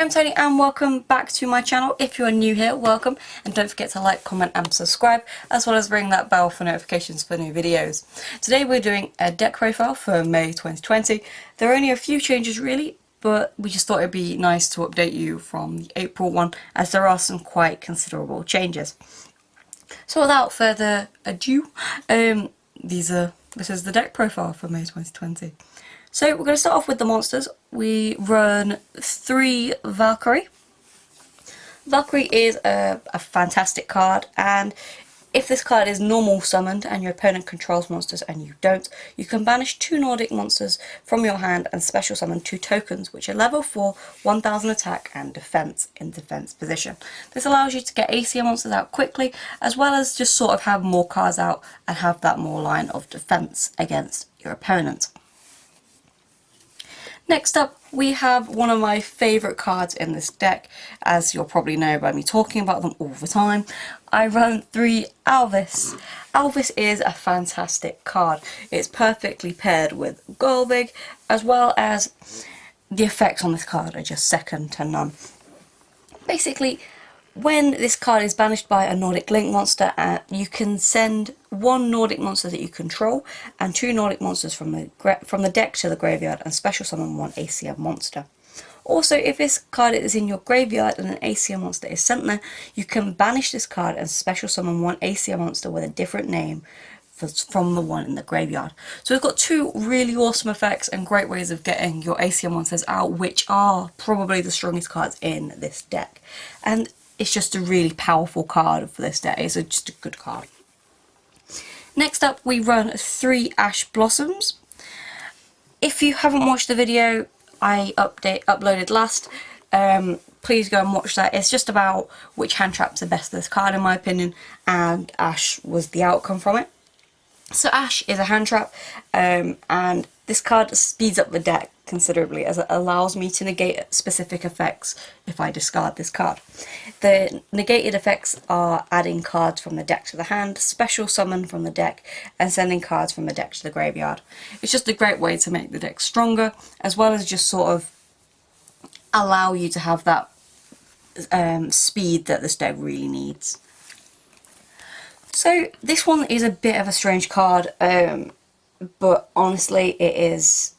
I'm Tony and welcome back to my channel. If you're new here, welcome, and don't forget to like, comment and subscribe, as well as ring that bell for notifications for new videos. Today we're doing a deck profile for May 2020. There are only a few changes really, but we just thought it'd be nice to update you from the April one, as there are some quite considerable changes. So without further ado, this is the deck profile for May 2020. So we're going to start off with the monsters. We run 3 Valkyrie. Valkyrie is a fantastic card, and if this card is normal summoned and your opponent controls monsters and you don't, you can banish 2 Nordic monsters from your hand and special summon 2 tokens which are level 4, 1000 attack and defense in defense position. This allows you to get ACM monsters out quickly, as well as just sort of have more cards out and have that more line of defense against your opponent. Next up, we have one of my favourite cards in this deck, as you'll probably know by me talking about them all the time. I run 3 Alvis. Alvis is a fantastic card. It's perfectly paired with Golbig, as well as the effects on this card are just second to none. Basically, when this card is banished by a Nordic Link monster, you can send 1 Nordic monster that you control and 2 Nordic monsters from the deck to the graveyard and special summon 1 ACM monster. Also, if this card is in your graveyard and an ACM monster is sent there, you can banish this card and special summon 1 ACM monster with a different name from the one in the graveyard. So we've got 2 really awesome effects and great ways of getting your ACM monsters out, which are probably the strongest cards in this deck. And it's just a really powerful card for this deck. It's just a good card. Next up, we run 3 Ash Blossoms. If you haven't watched the video I uploaded last, please go and watch that. It's just about which hand traps are best for this card in my opinion, and Ash was the outcome from it. So Ash is a hand trap, and this card speeds up the deck considerably, as it allows me to negate specific effects if I discard this card. The negated effects are adding cards from the deck to the hand, special summon from the deck, and sending cards from the deck to the graveyard. It's just a great way to make the deck stronger, as well as just sort of allow you to have that speed that this deck really needs. So this one is a bit of a strange card, but honestly it is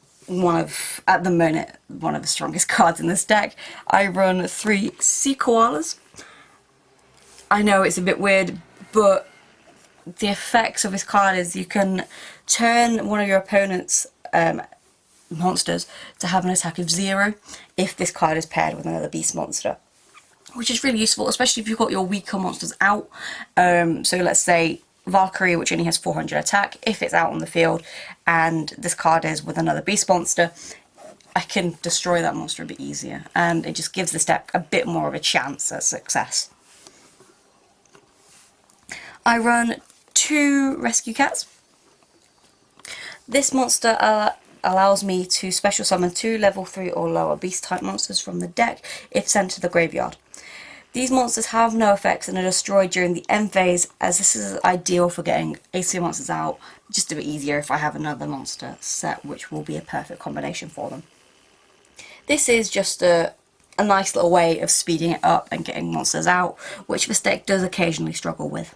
at the moment, one of the strongest cards in this deck. I run 3 Sea Koalas. I know it's a bit weird, but the effects of this card is you can turn one of your opponent's monsters to have an attack of 0 if this card is paired with another beast monster, which is really useful, especially if you've got your weaker monsters out. So let's say Valkyrie, which only has 400 attack, if it's out on the field and this card is with another beast monster, I can destroy that monster a bit easier, and it just gives this deck a bit more of a chance at success. I run 2 Rescue Cats. This monster allows me to special summon 2 level 3 or lower beast type monsters from the deck if sent to the graveyard. These monsters have no effects and are destroyed during the end phase, as this is ideal for getting ACM monsters out just a bit easier if I have another monster set, which will be a perfect combination for them. This is just a nice little way of speeding it up and getting monsters out, which this deck does occasionally struggle with.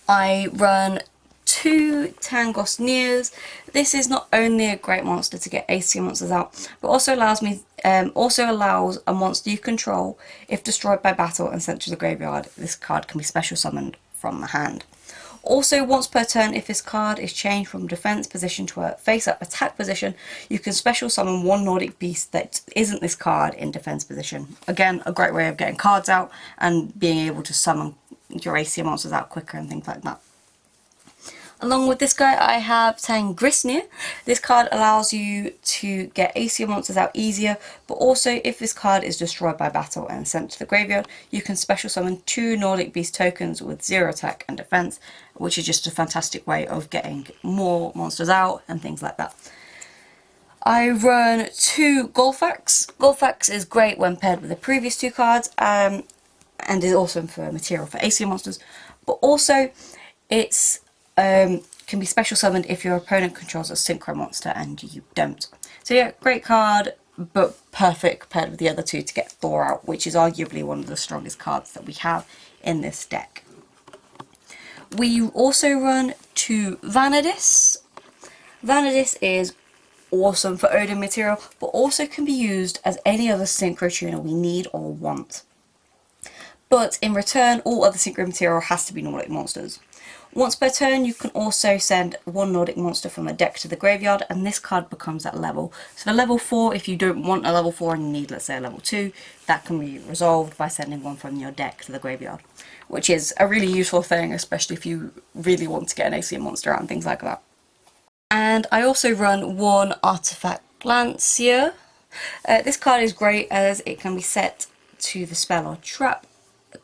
I run 2 Tangos Nears. This is not only a great monster to get ACM monsters out, but also allows a monster you control, if destroyed by battle and sent to the graveyard, this card can be special summoned from the hand. Also, once per turn, if this card is changed from defense position to a face-up attack position, you can special summon 1 Nordic beast that isn't this card in defense position. Again, a great way of getting cards out and being able to summon your ACM monsters out quicker and things like that. Along with this guy, I have Tangrisnir. This card allows you to get ACM monsters out easier, but also if this card is destroyed by battle and sent to the graveyard, you can special summon 2 Nordic Beast tokens with 0 attack and defense, which is just a fantastic way of getting more monsters out and things like that. I run 2 Golfax. Golfax is great when paired with the previous 2 cards, and is awesome for material for ACM monsters, but also it's can be special summoned if your opponent controls a synchro monster and you don't. So yeah, great card, but perfect paired with the other two to get Thor out, which is arguably one of the strongest cards that we have in this deck. We also run 2 Vanadis. Vanadis is awesome for Odin material, but also can be used as any other synchro tuner we need or want. But in return, all other synchro material has to be Nordic monsters. Once per turn, you can also send 1 Nordic monster from the deck to the graveyard, and this card becomes that level. So the level 4, if you don't want a level 4 and you need, let's say, a level 2, that can be resolved by sending 1 from your deck to the graveyard, which is a really useful thing, especially if you really want to get an ACM monster out and things like that. And I also run 1 Artifact Lancier. This card is great as it can be set to the spell or trap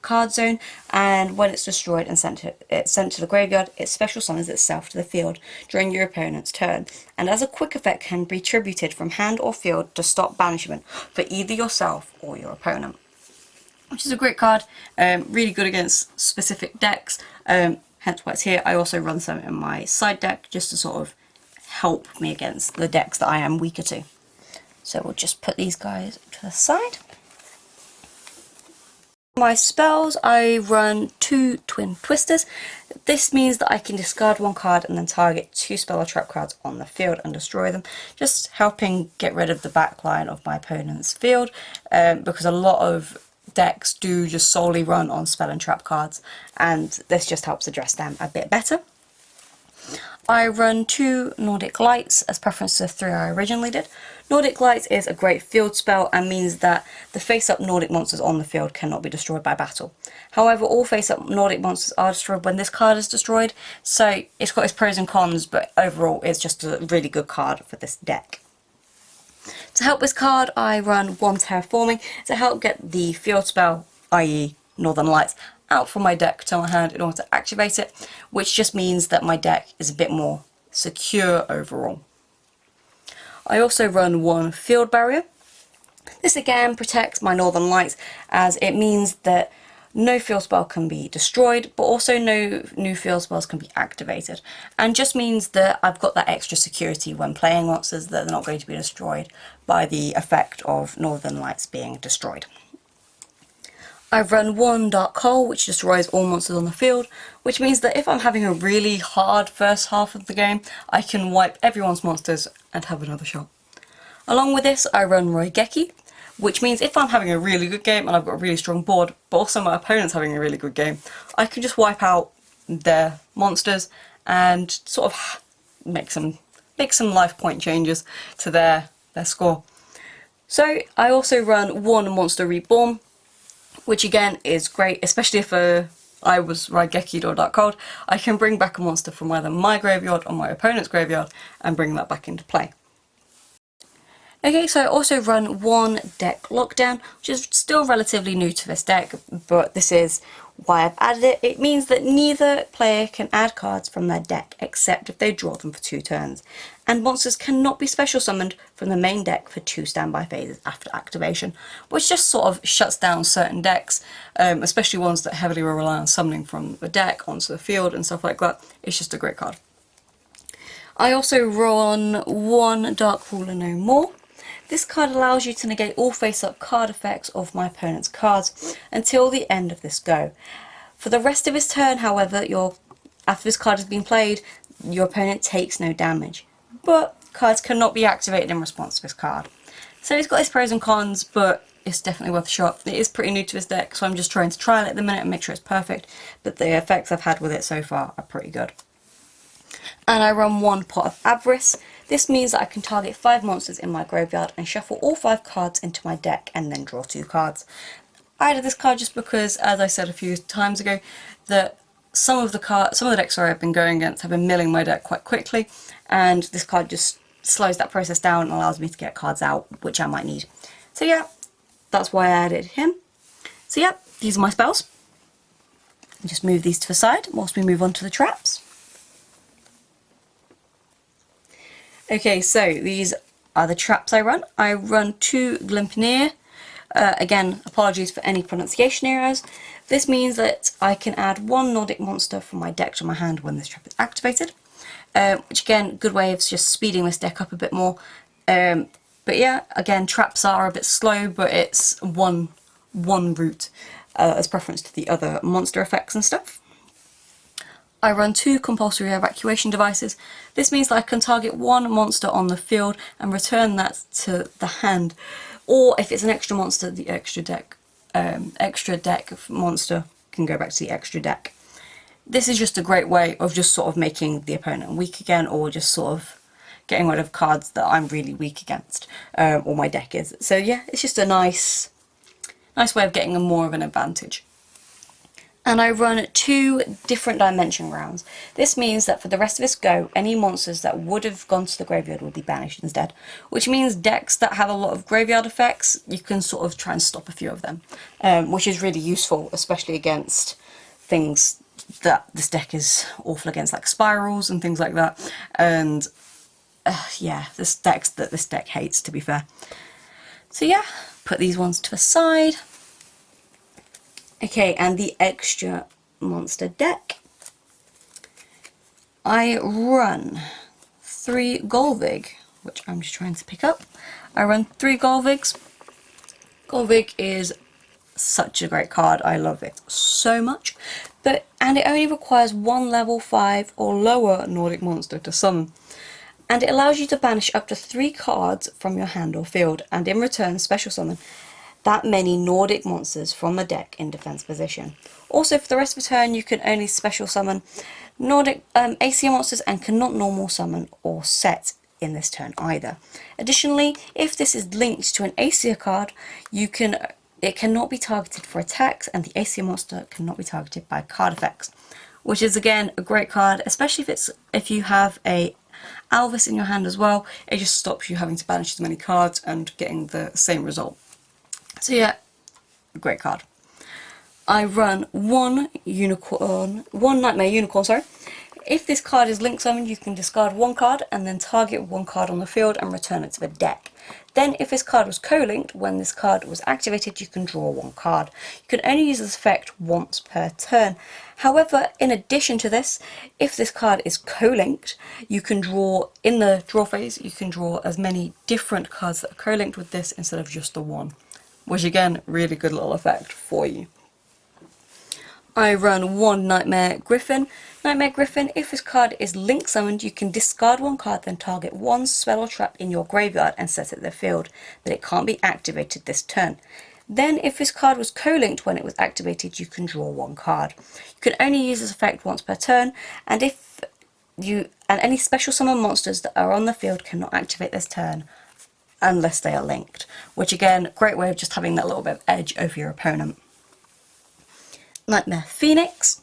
card zone, and when it's destroyed and sent to the graveyard, it special summons itself to the field during your opponent's turn, and as a quick effect can be tributed from hand or field to stop banishment for either yourself or your opponent, which is a great card, really good against specific decks, hence why it's here. I also run some in my side deck just to sort of help me against the decks that I am weaker to. So we'll just put these guys to the side. My spells, I run 2 Twin Twisters. This means that I can discard 1 card and then target 2 spell or trap cards on the field and destroy them, just helping get rid of the backline of my opponent's field, because a lot of decks do just solely run on spell and trap cards, and this just helps address them a bit better. I run 2 Nordic Lights as preference to the 3 I originally did. Nordic Lights is a great field spell and means that the face-up Nordic monsters on the field cannot be destroyed by battle. However, all face-up Nordic monsters are destroyed when this card is destroyed, so it's got its pros and cons, but overall it's just a really good card for this deck. To help this card, I run 1 Terraforming to help get the field spell, i.e. Northern Lights, out from my deck to my hand in order to activate it, which just means that my deck is a bit more secure overall. I also run 1 Field Barrier. This again protects my Northern Lights, as it means that no field spell can be destroyed, but also no new field spells can be activated, and just means that I've got that extra security when playing monsters, that they're not going to be destroyed by the effect of Northern Lights being destroyed. I've run 1 Dark Hole, which destroys all monsters on the field, which means that if I'm having a really hard first half of the game, I can wipe everyone's monsters and have another shot. Along with this, I run Roigeki, which means if I'm having a really good game and I've got a really strong board, but also my opponent's having a really good game, I can just wipe out their monsters and sort of make some life point changes to their score. So I also run 1 Monster Reborn, which again is great, especially if I was Raigeki'd or Dark Cold. I can bring back a monster from either my graveyard or my opponent's graveyard and bring that back into play. Okay, so I also run 1 Deck Lockdown, which is still relatively new to this deck, but this is why I've added it. It means that neither player can add cards from their deck except if they draw them for 2 turns, and monsters cannot be special summoned from the main deck for 2 standby phases after activation, which just sort of shuts down certain decks, especially ones that heavily rely on summoning from the deck onto the field and stuff like that. It's just a great card. I also run 1 Dark Ruler No More. This card allows you to negate all face-up card effects of my opponent's cards until the end of this go. For the rest of his turn, however, after this card has been played, your opponent takes no damage. But cards cannot be activated in response to this card. So it's got its pros and cons, but it's definitely worth a shot. It is pretty new to this deck, so I'm just trying to trial it at the minute and make sure it's perfect, but the effects I've had with it so far are pretty good. And I run 1 Pot of Avarice. This means that I can target 5 monsters in my graveyard and shuffle all 5 cards into my deck and then draw 2 cards. I added this card just because, as I said a few times ago, that some of the decks I've been going against have been milling my deck quite quickly, and this card just slows that process down and allows me to get cards out which I might need. So yeah, that's why I added him. So yeah, these are my spells. Just move these to the side whilst we move on to the traps. Okay, so these are the traps I run. I run 2 Glimpnir. Again, apologies for any pronunciation errors. This means that I can add 1 Nordic monster from my deck to my hand when this trap is activated. Which again, good way of just speeding this deck up a bit more. But yeah, again, traps are a bit slow, but it's one route as preference to the other monster effects and stuff. I run 2 compulsory evacuation devices. This means that I can target one monster on the field and return that to the hand. Or if it's an extra monster, the extra deck monster can go back to the extra deck. This is just a great way of just sort of making the opponent weak again, or just sort of getting rid of cards that I'm really weak against, or my deck is. So yeah, it's just a nice way of getting more of an advantage. And I run 2 different dimension rounds. This means that for the rest of this go, any monsters that would have gone to the graveyard will be banished instead, which means decks that have a lot of graveyard effects, you can sort of try and stop a few of them, which is really useful, especially against things that this deck is awful against, like spirals and things like that. And yeah, this deck hates, to be fair. So yeah, put these ones to the side. Okay, and the extra monster deck. I run 3 Golvig, which I'm just trying to pick up. I run 3 Golvigs. Golvig is such a great card. I love it so much. And it only requires 1 level 5 or lower Nordic monster to summon. And it allows you to banish up to 3 cards from your hand or field, and in return special summon that many Nordic monsters from the deck in defense position. Also, for the rest of the turn, you can only special summon Nordic ACA monsters and cannot normal summon or set in this turn either. Additionally, if this is linked to an ACA card, it cannot be targeted for attacks, and the ACA monster cannot be targeted by card effects, which is again a great card, especially if you have a Alvis in your hand as well. It just stops you having to banish as many cards and getting the same result. So yeah, great card. I run 1 Nightmare Unicorn, sorry. If this card is link summoned, you can discard 1 card and then target 1 card on the field and return it to the deck. Then if this card was co-linked, when this card was activated, you can draw 1 card. You can only use this effect once per turn. However, in addition to this, if this card is co-linked, you can draw, in the draw phase, you can draw as many different cards that are co-linked with this instead of just the one. Which again, really good little effect for you. I run 1 Nightmare Griffin. Nightmare Griffin, if this card is link summoned, you can discard 1 card, then target 1 spell or trap in your graveyard and set it to the field, but it can't be activated this turn. Then if this card was co-linked when it was activated, you can draw 1 card. You can only use this effect once per turn, and any special summon monsters that are on the field cannot activate this turn unless they are linked, which again, great way of just having that little bit of edge over your opponent. Nightmare Phoenix.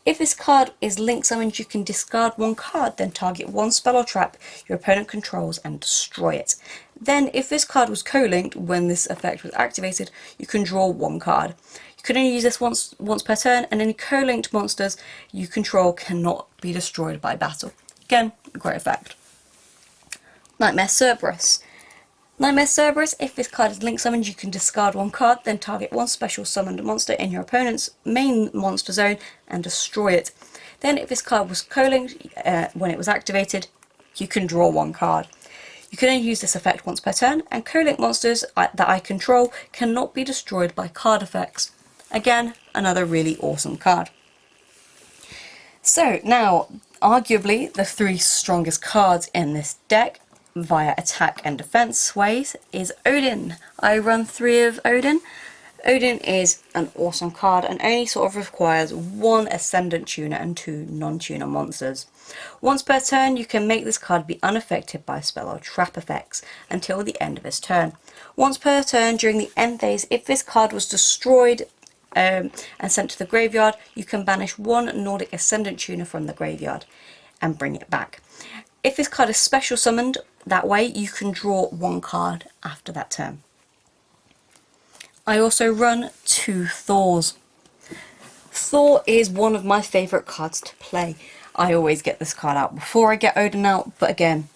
If this card is link summoned, you can discard 1 card, then target 1 spell or trap your opponent controls and destroy it. Then if this card was co-linked when this effect was activated, you can draw 1 card. You can only use this once per turn, and any co-linked monsters you control cannot be destroyed by battle. Again, a great effect. Nightmare Cerberus. Nightmare Cerberus, if this card is link summoned, you can discard 1 card, then target 1 special summoned monster in your opponent's main monster zone and destroy it. Then if this card was co-linked when it was activated, you can draw 1 card. You can only use this effect once per turn, and co-linked monsters that I control cannot be destroyed by card effects. Again, another really awesome card. So now, arguably the 3 strongest cards in this deck via attack and defense ways is Odin. I run 3 of Odin. Odin is an awesome card and only sort of requires 1 Ascendant Tuner and 2 non-tuner monsters. Once per turn, you can make this card be unaffected by spell or trap effects until the end of its turn. Once per turn during the end phase, if this card was destroyed and sent to the graveyard, you can banish 1 Nordic Ascendant Tuner from the graveyard and bring it back. If this card is special summoned that way, you can draw 1 card after that turn. I also run 2 Thors. Thor is one of my favourite cards to play. I always get this card out before I get Odin out, but again,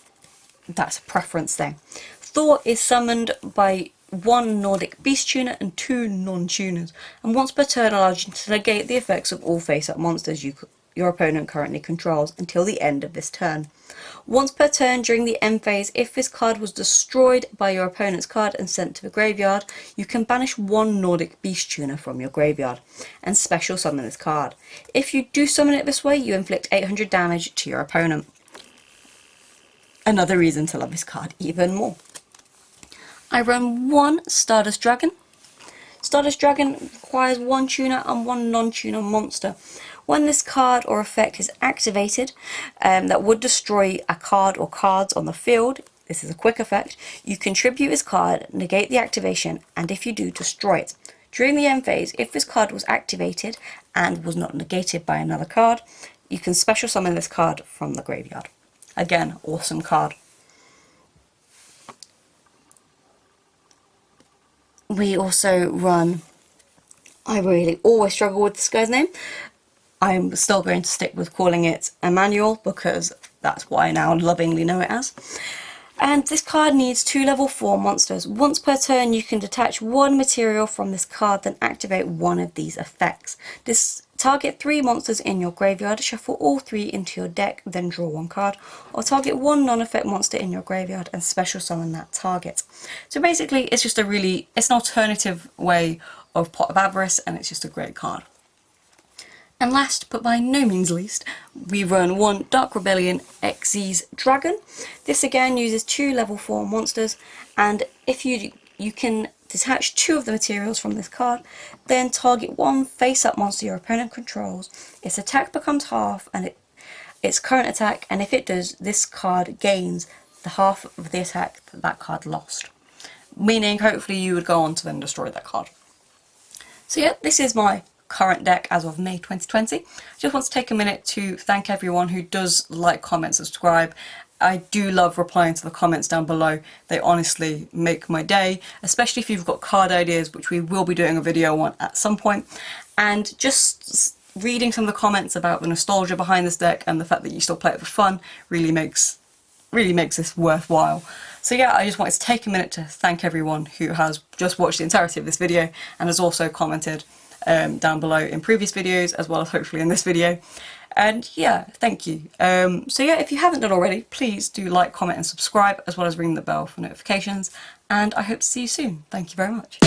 that's a preference thing. Thor is summoned by 1 Nordic Beast Tuner and 2 non-tuners, and once per turn allows you to negate the effects of all face-up monsters your opponent currently controls until the end of this turn. Once per turn during the end phase, if this card was destroyed by your opponent's card and sent to the graveyard, you can banish one Nordic Beast Tuner from your graveyard and special summon this card. If you do summon it this way, you inflict 800 damage to your opponent. Another reason to love this card even more. I run one Stardust Dragon. Stardust Dragon requires one tuner and one non-tuner monster. When this card or effect is activated that would destroy a card or cards on the field, this is a quick effect, you contribute this card, negate the activation, and if you do, destroy it. During the end phase, if this card was activated and was not negated by another card, you can special summon this card from the graveyard. Again, awesome card. We also run, I really always struggle with this guy's name. I'm still going to stick with calling it Emmanuel because that's what I now lovingly know it as. And this card needs 2 level 4 monsters. Once per turn you can detach one material from this card, then activate one of these effects. Target 3 monsters in your graveyard, shuffle all 3 into your deck, then draw 1 card, or target 1 non-effect monster in your graveyard and special summon that target. So basically it's just it's an alternative way of Pot of Avarice, and it's just a great card. And last but by no means least, we run one Dark Rebellion Xyz Dragon. This again uses 2 level 4 monsters, and if you can detach 2 of the materials from this card, then target 1 face-up monster your opponent controls. Its attack becomes half and its current attack, and if it does, this card gains the half of the attack that card lost. Meaning hopefully you would go on to then destroy that card. So yeah, this is my current deck as of May 2020. I just want to take a minute to thank everyone who does like, comment, subscribe. I do love replying to the comments down below. They honestly make my day, especially if you've got card ideas, which we will be doing a video on at some point. And just reading some of the comments about the nostalgia behind this deck and the fact that you still play it for fun really makes this worthwhile. So yeah, I just wanted to take a minute to thank everyone who has just watched the entirety of this video and has also commented down below in previous videos, as well as hopefully in this video. And yeah, thank you. So yeah, if you haven't done already, please do like, comment and subscribe, as well as ring the bell for notifications, and I hope to see you soon. Thank you very much.